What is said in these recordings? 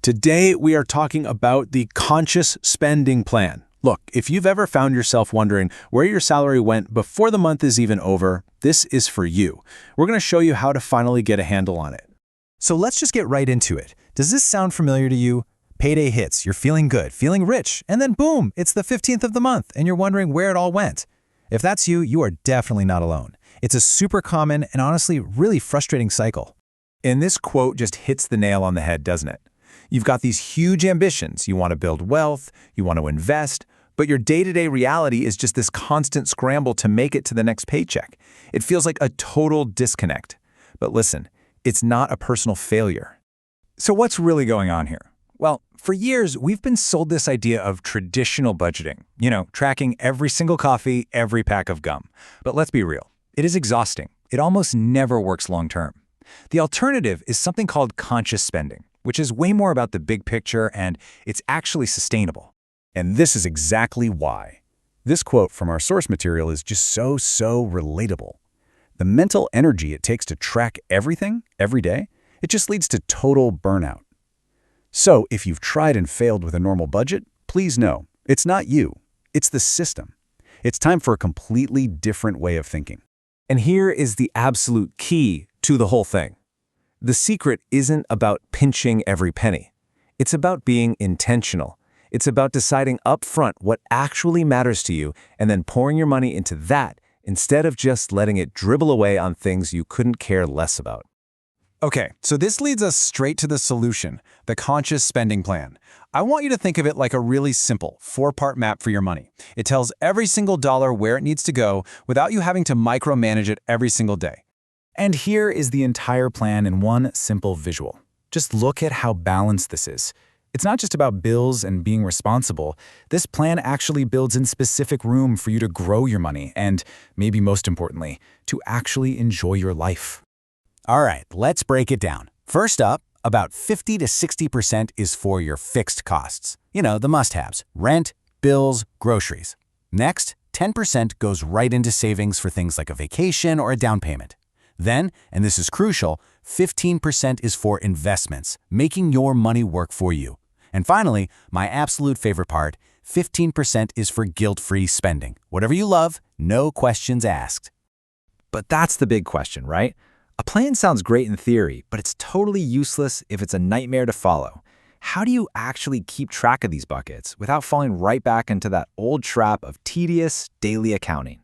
Today, we are talking about the conscious spending plan. Look, if you've ever found yourself wondering where your salary went before the month is even over, this is for you. We're going to show you how to finally get a handle on it. So let's just get right into it. Does this sound familiar to you? Payday hits, you're feeling good, feeling rich, and then boom, it's the 15th of the month, and you're wondering where it all went. If that's you, you are definitely not alone. It's a super common and honestly really frustrating cycle. And this quote just hits the nail on the head, doesn't it? You've got these huge ambitions. You want to build wealth, you want to invest, but your day-to-day reality is just this constant scramble to make it to the next paycheck. It feels like a total disconnect. But listen, it's not a personal failure. So what's really going on here? Well, for years, we've been sold this idea of traditional budgeting, tracking every single coffee, every pack of gum. But let's be real, it is exhausting. It almost never works long-term. The alternative is something called conscious spending, which is way more about the big picture and it's actually sustainable. And this is exactly why. This quote from our source material is just so relatable. The mental energy it takes to track everything every day, it just leads to total burnout. So if you've tried and failed with a normal budget, please know, it's not you, it's the system. It's time for a completely different way of thinking. And here is the absolute key to the whole thing. The secret isn't about pinching every penny. It's about being intentional. It's about deciding upfront what actually matters to you and then pouring your money into that instead of just letting it dribble away on things you couldn't care less about. Okay, so this leads us straight to the solution, the conscious spending plan. I want you to think of it like a really simple 4-part map for your money. It tells every single dollar where it needs to go without you having to micromanage it every single day. And here is the entire plan in one simple visual. Just look at how balanced this is. It's not just about bills and being responsible. This plan actually builds in specific room for you to grow your money and, maybe most importantly, to actually enjoy your life. All right, let's break it down. First up, about 50 to 60% is for your fixed costs. The must-haves: rent, bills, groceries. Next, 10% goes right into savings for things like a vacation or a down payment. Then, and this is crucial, 15% is for investments, making your money work for you. And finally, my absolute favorite part, 15% is for guilt-free spending. Whatever you love, no questions asked. But that's the big question, right? A plan sounds great in theory, but it's totally useless if it's a nightmare to follow. How do you actually keep track of these buckets without falling right back into that old trap of tedious daily accounting?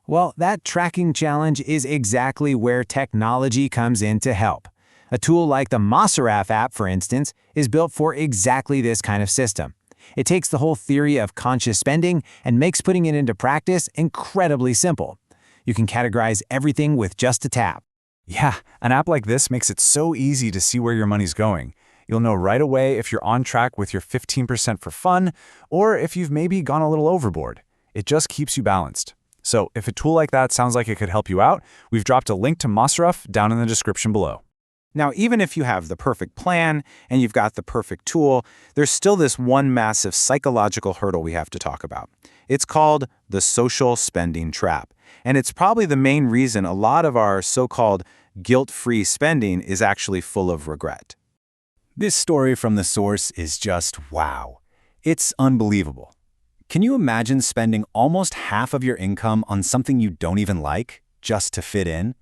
Well, that tracking challenge is exactly where technology comes in to help. A tool like the Masarif App, for instance, is built for exactly this kind of system. It takes the whole theory of conscious spending and makes putting it into practice incredibly simple. You can categorize everything with just a tap. Yeah, an app like this makes it so easy to see where your money's going. You'll know right away if you're on track with your 15% for fun or if you've maybe gone a little overboard. It just keeps you balanced. So if a tool like that sounds like it could help you out, we've dropped a link to Masarif down in the description below. Now, even if you have the perfect plan and you've got the perfect tool, there's still this one massive psychological hurdle we have to talk about. It's called the social spending trap. And it's probably the main reason a lot of our so-called guilt-free spending is actually full of regret. This story from the source is just wow. It's unbelievable. Can you imagine spending almost half of your income on something you don't even like, just to fit in?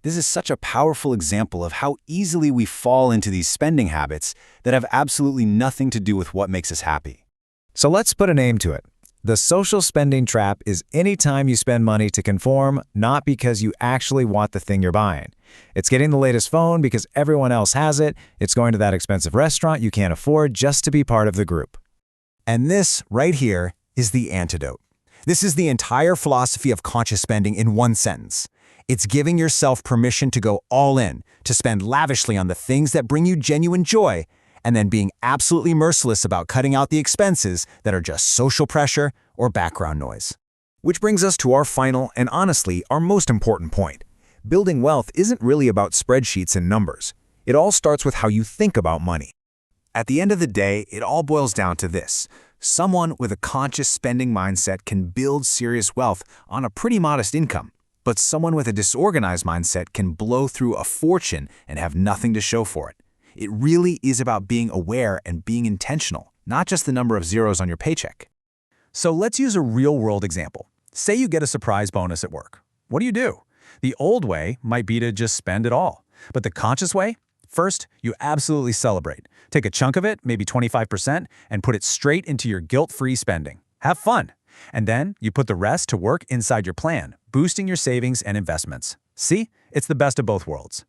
This is such a powerful example of how easily we fall into these spending habits that have absolutely nothing to do with what makes us happy. So let's put a name to it. The social spending trap is any time you spend money to conform, not because you actually want the thing you're buying. It's getting the latest phone because everyone else has it. It's going to that expensive restaurant you can't afford just to be part of the group. And this right here is the antidote. This is the entire philosophy of conscious spending in one sentence. It's giving yourself permission to go all in, to spend lavishly on the things that bring you genuine joy, and then being absolutely merciless about cutting out the expenses that are just social pressure or background noise. Which brings us to our final and honestly our most important point. Building wealth isn't really about spreadsheets and numbers. It all starts with how you think about money. At the end of the day, it all boils down to this. Someone with a conscious spending mindset can build serious wealth on a pretty modest income. But someone with a disorganized mindset can blow through a fortune and have nothing to show for it. It really is about being aware and being intentional, not just the number of zeros on your paycheck. So let's use a real-world example. Say you get a surprise bonus at work. What do? The old way might be to just spend it all. But the conscious way? First, you absolutely celebrate. Take a chunk of it, maybe 25%, and put it straight into your guilt-free spending. Have fun. And then you put the rest to work inside your plan, boosting your savings and investments. See? It's the best of both worlds.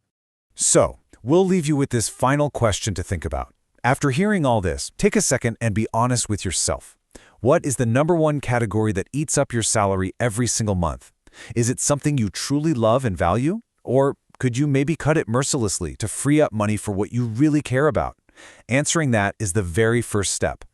So, we'll leave you with this final question to think about. After hearing all this, take a second and be honest with yourself. What is the #1 category that eats up your salary every single month? Is it something you truly love and value? Or could you maybe cut it mercilessly to free up money for what you really care about? Answering that is the very first step.